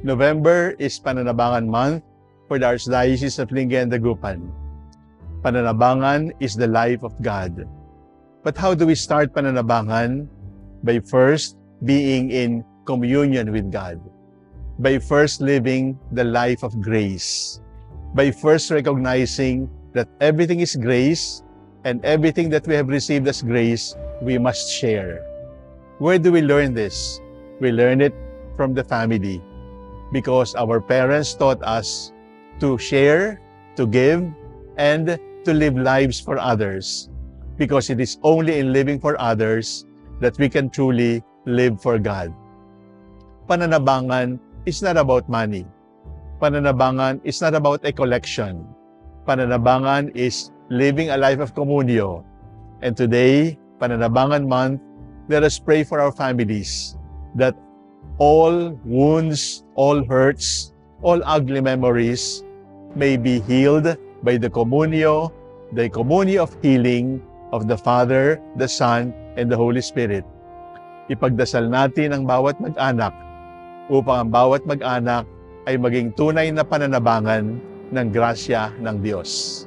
November is Pananabangan Month for the Archdiocese of Lingayen and Dagupan. Pananabangan is the life of God. But how do we start Pananabangan? By first being in communion with God. By first living the life of grace. By first recognizing that everything is grace and everything that we have received as grace, we must share. Where do we learn this? We learn it from the family because our parents taught us to share, to give, and to live lives for others. Because it is only in living for others that we can truly live for God. Pananabangan is not about money. Pananabangan is not about a collection. Pananabangan is living a life of communio. And today, Pananabangan Month, let us pray for our families that all wounds, all hurts, all ugly memories may be healed by the communio of healing of the Father, the Son, and the Holy Spirit. Ipagdasal natin ang bawat mag-anak upang ang bawat mag-anak ay maging tunay na pananabangan ng grasya ng Diyos.